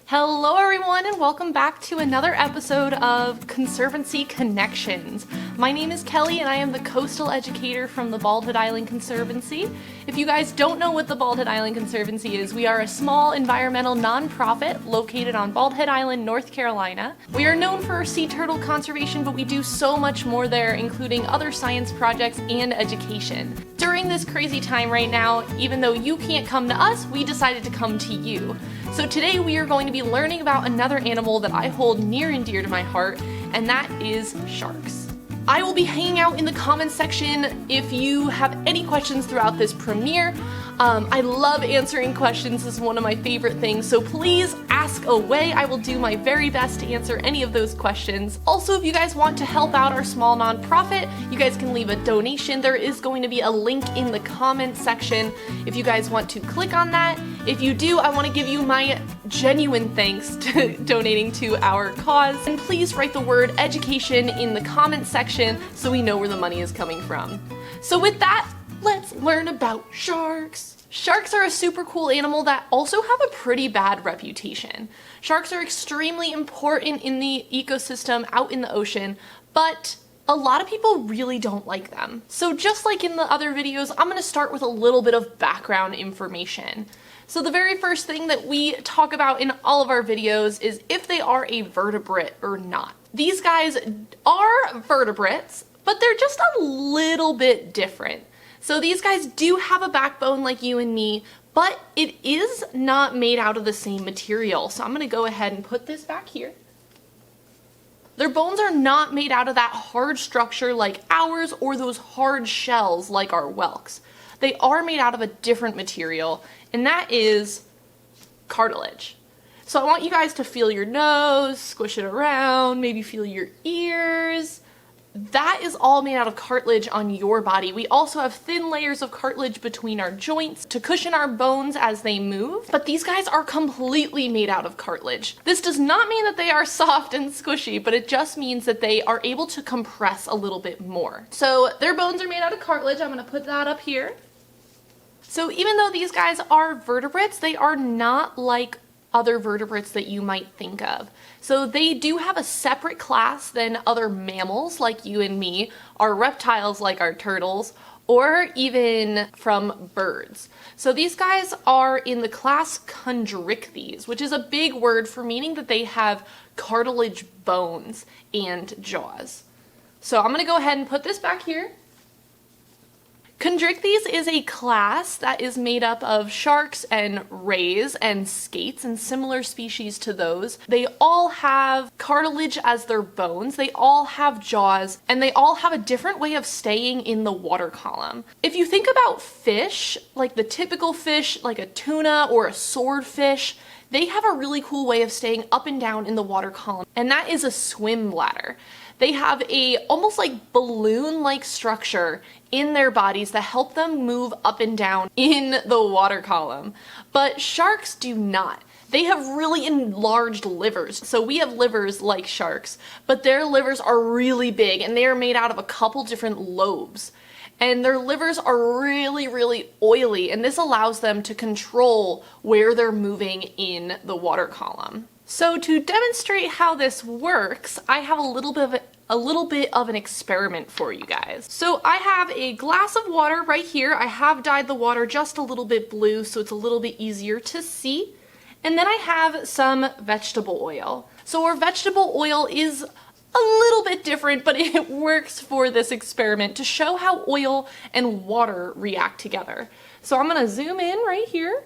Hello everyone and welcome back to another episode of Conservancy Connections. My name is Kelly and I am the coastal educator from the Bald Head Island Conservancy. If you guys don't know what the Bald Head Island Conservancy is, we are a small environmental nonprofit located on Bald Head Island, North Carolina. We are known for our sea turtle conservation, but we do so much more there, including other science projects and education. During this crazy time right now, even though you can't come to us, we decided to come to you. So today we are going to be learning about another animal that I hold near and dear to my heart, and that is sharks. I will be hanging out in the comments section if you have any questions throughout this premiere. I love answering questions. This is one of my favorite things, so please ask away. I will do my very best to answer any of those questions. Also, if you guys want to help out our small nonprofit, you guys can leave a donation. There is going to be a link in the comments section if you guys want to click on that. If you do, I want to give you my genuine thanks to donating to our cause. And please write the word education in the comments section so we know where the money is coming from. So with that, let's learn about sharks. Sharks are a super cool animal that also have a pretty bad reputation. Sharks are extremely important in the ecosystem out in the ocean, but a lot of people really don't like them. So just like in the other videos, I'm going to start with a little bit of background information. So the very first thing that we talk about in all of our videos is if they are a vertebrate or not. These guys are vertebrates, but they're just a little bit different. So these guys do have a backbone like you and me, but it is not made out of the same material. So I'm going to go ahead and put this back here. Their bones are not made out of that hard structure like ours or those hard shells like our whelks. They are made out of a different material, and that is cartilage. So I want you guys to feel your nose, squish it around, maybe feel your ears. That is all made out of cartilage on your body. We also have thin layers of cartilage between our joints to cushion our bones as they move, but these guys are completely made out of cartilage. This does not mean that they are soft and squishy, but it just means that they are able to compress a little bit more. So their bones are made out of cartilage. I'm going to put that up here. So even though these guys are vertebrates, they are not like other vertebrates that you might think of. So they do have a separate class than other mammals like you and me, or reptiles like our turtles, or even from birds. So these guys are in the class chondrichthyes, which is a big word for meaning that they have cartilage bones and jaws. So I'm going to go ahead and put this back here. Chondrichthyes is a class that is made up of sharks and rays and skates and similar species to those. They all have cartilage as their bones, they all have jaws, and they all have a different way of staying in the water column. If you think about fish, like the typical fish, like a tuna or a swordfish, they have a really cool way of staying up and down in the water column, and that is a swim bladder. They have a almost like balloon-like structure in their bodies that help them move up and down in the water column. But sharks do not. They have really enlarged livers. So we have livers like sharks, but their livers are really big and they are made out of a couple different lobes. And their livers are really, really oily, and this allows them to control where they're moving in the water column. So to demonstrate how this works, I have a little bit of an experiment for you guys. So I have a glass of water right here. I have dyed the water just a little bit blue so it's a little bit easier to see. And then I have some vegetable oil. So our vegetable oil is a little bit different, but it works for this experiment to show how oil and water react together. So I'm gonna zoom in right here.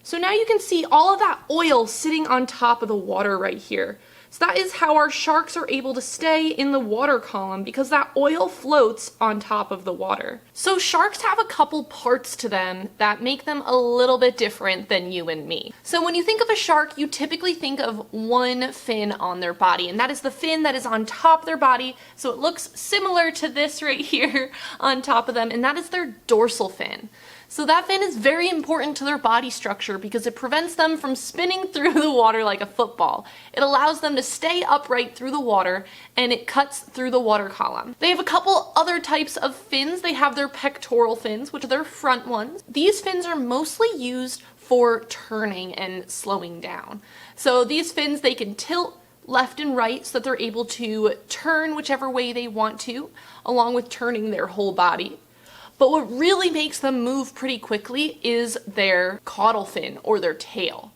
So now you can see all of that oil sitting on top of the water right here. So that is how our sharks are able to stay in the water column, because that oil floats on top of the water. So sharks have a couple parts to them that make them a little bit different than you and me. So when you think of a shark, you typically think of one fin on their body, and that is the fin that is on top of their body. So it looks similar to this right here on top of them, and that is their dorsal fin. So that fin is very important to their body structure because it prevents them from spinning through the water like a football. It allows them to stay upright through the water, and it cuts through the water column. They have a couple other types of fins. They have their pectoral fins, which are their front ones. These fins are mostly used for turning and slowing down. So these fins, they can tilt left and right so that they're able to turn whichever way they want to, along with turning their whole body. But what really makes them move pretty quickly is their caudal fin, or their tail.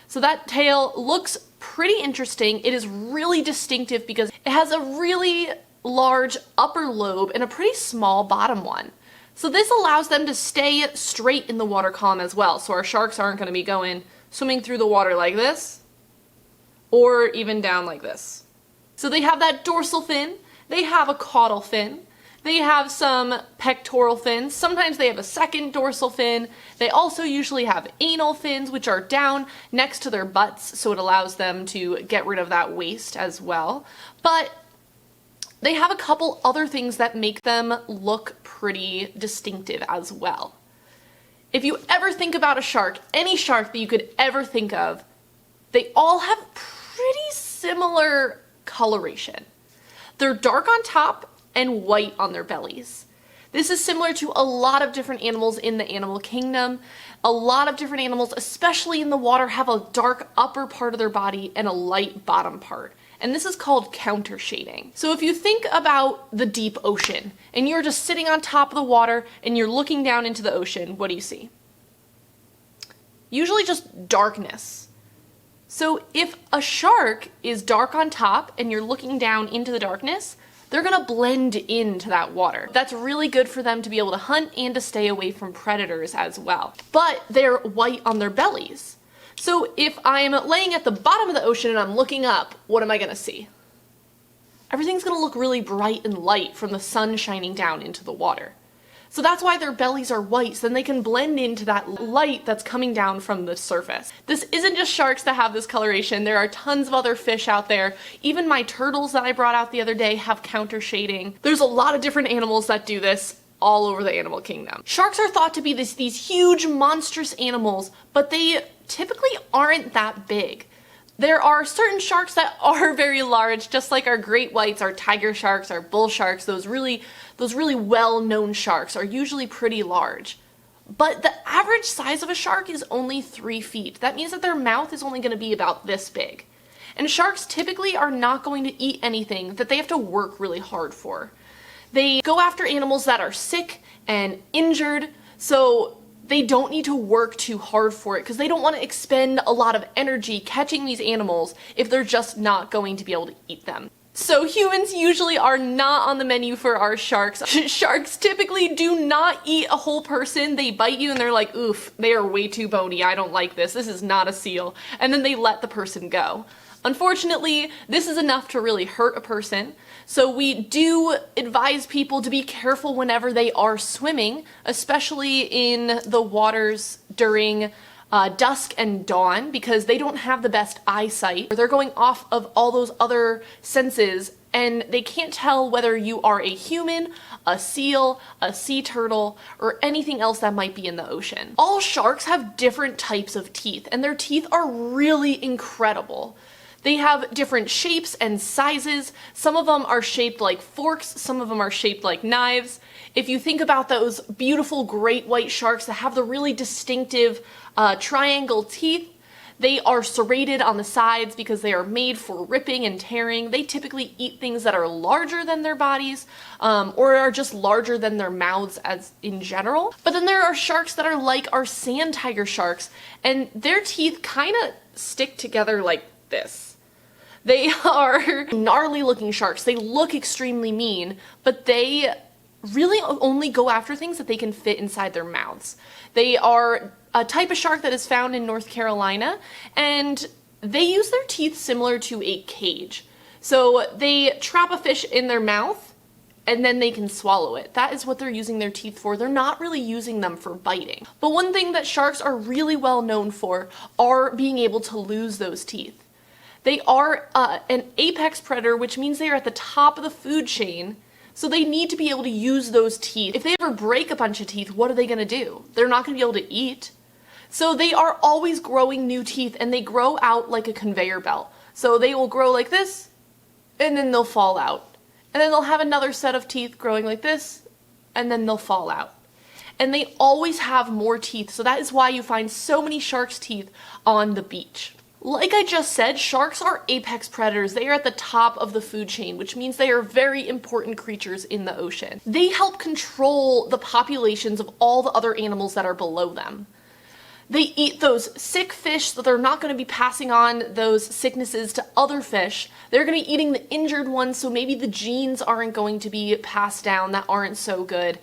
So that tail looks pretty interesting. It is really distinctive because it has a really large upper lobe and a pretty small bottom one. So this allows them to stay straight in the water column as well. So our sharks aren't going to be swimming through the water like this, or even down like this. So they have that dorsal fin, they have a caudal fin, they have some pectoral fins, sometimes they have a second dorsal fin. They also usually have anal fins, which are down next to their butts, so it allows them to get rid of that waste as well. But they have a couple other things that make them look pretty distinctive as well. If you ever think about a shark, any shark that you could ever think of, they all have pretty similar coloration. They're dark on top and white on their bellies. This is similar to a lot of different animals in the animal kingdom. A lot of different animals, especially in the water, have a dark upper part of their body and a light bottom part. And this is called counter shading. So if you think about the deep ocean and you're just sitting on top of the water and you're looking down into the ocean, what do you see? Usually just darkness. So if a shark is dark on top and you're looking down into the darkness, they're gonna blend into that water. That's really good for them to be able to hunt and to stay away from predators as well. But they're white on their bellies. So if I'm laying at the bottom of the ocean and I'm looking up, what am I gonna see? Everything's gonna look really bright and light from the sun shining down into the water. So that's why their bellies are white, so then they can blend into that light that's coming down from the surface. This isn't just sharks that have this coloration. There are tons of other fish out there. Even my turtles that I brought out the other day have counter shading. There's a lot of different animals that do this all over the animal kingdom. Sharks are thought to be these huge monstrous animals, but they typically aren't that big. There are certain sharks that are very large, just like our great whites, our tiger sharks, our bull sharks. Those really well-known sharks are usually pretty large. But the average size of a shark is only 3 feet. That means that their mouth is only going to be about this big. And sharks typically are not going to eat anything that they have to work really hard for. They go after animals that are sick and injured, so they don't need to work too hard for it because they don't want to expend a lot of energy catching these animals if they're just not going to be able to eat them. So humans usually are not on the menu for our sharks. Sharks typically do not eat a whole person. They bite you and they're like, oof, they are way too bony. I don't like this. This is not a seal. And then they let the person go. Unfortunately, this is enough to really hurt a person. So we do advise people to be careful whenever they are swimming, especially in the waters during dusk and dawn, because they don't have the best eyesight. They're going off of all those other senses and they can't tell whether you are a human, a seal, a sea turtle, or anything else that might be in the ocean. All sharks have different types of teeth, and their teeth are really incredible. They have different shapes and sizes. Some of them are shaped like forks, some of them are shaped like knives. If you think about those beautiful great white sharks that have the really distinctive triangle teeth, they are serrated on the sides because they are made for ripping and tearing. They typically eat things that are larger than their bodies or are just larger than their mouths as in general. But then there are sharks that are like our sand tiger sharks, and their teeth kind of stick together like this. They are gnarly looking sharks. They look extremely mean, but they really only go after things that they can fit inside their mouths. They are a type of shark that is found in North Carolina, and they use their teeth similar to a cage. So they trap a fish in their mouth and then they can swallow it. That is what they're using their teeth for. They're not really using them for biting. But one thing that sharks are really well known for are being able to lose those teeth. They are an apex predator, which means they are at the top of the food chain, So they need to be able to use those teeth. If they ever break a bunch of teeth, what are they gonna do? They're not gonna be able to eat. So they are always growing new teeth, and they grow out like a conveyor belt. So they will grow like this, and then they'll fall out. And then they'll have another set of teeth growing like this, and then they'll fall out. And they always have more teeth, so that is why you find so many sharks' teeth on the beach. Like I just said, sharks are apex predators. They are at the top of the food chain, which means they are very important creatures in the ocean. They help control the populations of all the other animals that are below them. They eat those sick fish, so they're not going to be passing on those sicknesses to other fish. They're going to be eating the injured ones, so maybe the genes aren't going to be passed down that aren't so good.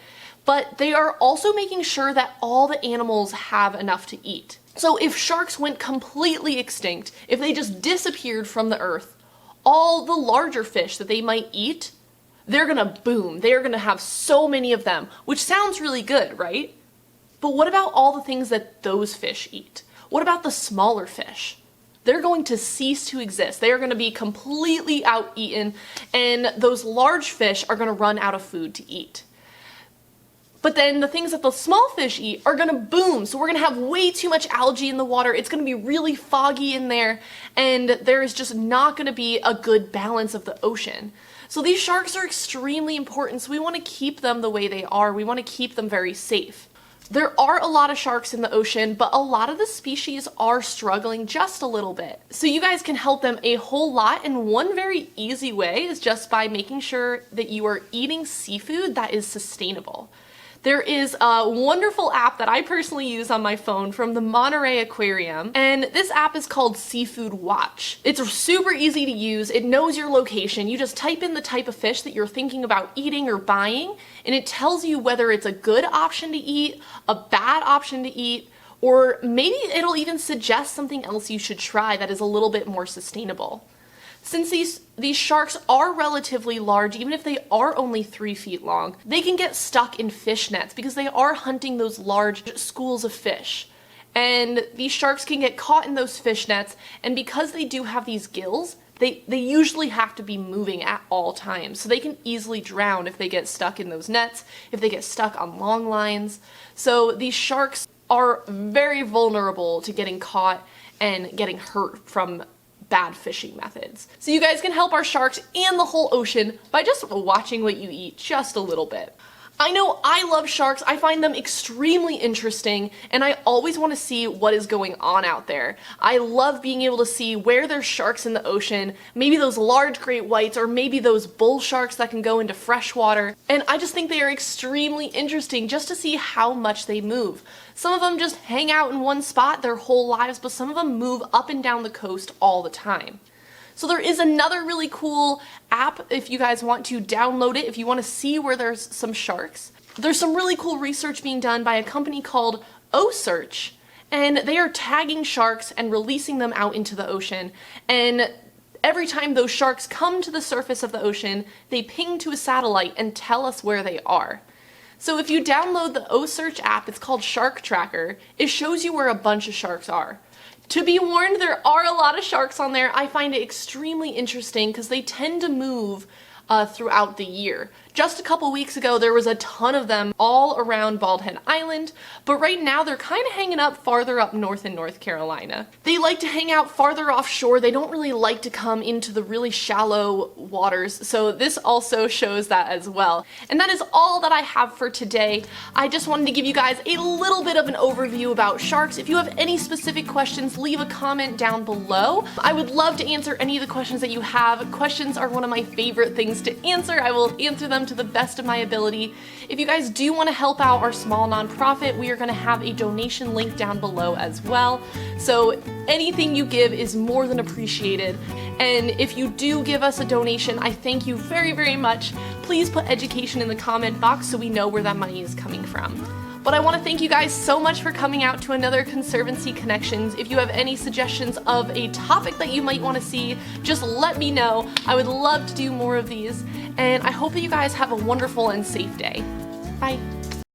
But they are also making sure that all the animals have enough to eat. So if sharks went completely extinct, if they just disappeared from the earth, all the larger fish that they might eat, they're going to boom. They're going to have so many of them, which sounds really good, right? But what about all the things that those fish eat? What about the smaller fish? They're going to cease to exist. They are going to be completely out-eaten, and those large fish are going to run out of food to eat. But then the things that the small fish eat are going to boom. So we're going to have way too much algae in the water. It's going to be really foggy in there, and there is just not going to be a good balance of the ocean. So these sharks are extremely important, so we want to keep them the way they are. We want to keep them very safe. There are a lot of sharks in the ocean, but a lot of the species are struggling just a little bit. So you guys can help them a whole lot, and one very easy way is just by making sure that you are eating seafood that is sustainable. There is a wonderful app that I personally use on my phone from the Monterey Aquarium, and this app is called Seafood Watch. It's super easy to use. It knows your location. You just type in the type of fish that you're thinking about eating or buying, and it tells you whether it's a good option to eat, a bad option to eat, or maybe it'll even suggest something else you should try that is a little bit more sustainable. Since these sharks are relatively large, even if they are only 3 feet long, they can get stuck in fish nets because they are hunting those large schools of fish. And these sharks can get caught in those fish nets, and because they do have these gills, they usually have to be moving at all times. So they can easily drown if they get stuck in those nets, if they get stuck on long lines. So these sharks are very vulnerable to getting caught and getting hurt from bad fishing methods. So you guys can help our sharks and the whole ocean by just watching what you eat just a little bit. I know I love sharks. I find them extremely interesting, and I always want to see what is going on out there. I love being able to see where there's sharks in the ocean, maybe those large great whites, or maybe those bull sharks that can go into fresh water. And I just think they are extremely interesting just to see how much they move. Some of them just hang out in one spot their whole lives, but some of them move up and down the coast all the time. So there is another really cool app if you guys want to download it, if you want to see where there's some sharks. There's some really cool research being done by a company called OSearch, and they are tagging sharks and releasing them out into the ocean. And every time those sharks come to the surface of the ocean, they ping to a satellite and tell us where they are. So if you download the OSearch app, it's called Shark Tracker, it shows you where a bunch of sharks are. To be warned, there are a lot of sharks on there. I find it extremely interesting because they tend to move throughout the year. Just a couple weeks ago, there was a ton of them all around Bald Head Island, but right now they're kind of hanging up farther up north in North Carolina. They like to hang out farther offshore. They don't really like to come into the really shallow waters, so this also shows that as well. And that is all that I have for today. I just wanted to give you guys a little bit of an overview about sharks. If you have any specific questions, leave a comment down below. I would love to answer any of the questions that you have. Questions are one of my favorite things to answer. I will answer them to the best of my ability. If you guys do want to help out our small nonprofit, we are going to have a donation link down below as well. So anything you give is more than appreciated. And if you do give us a donation, I thank you very, very much. Please put education in the comment box so we know where that money is coming from. But I want to thank you guys so much for coming out to another Conservancy Connections. If you have any suggestions of a topic that you might want to see, just let me know. I would love to do more of these. And I hope that you guys have a wonderful and safe day. Bye.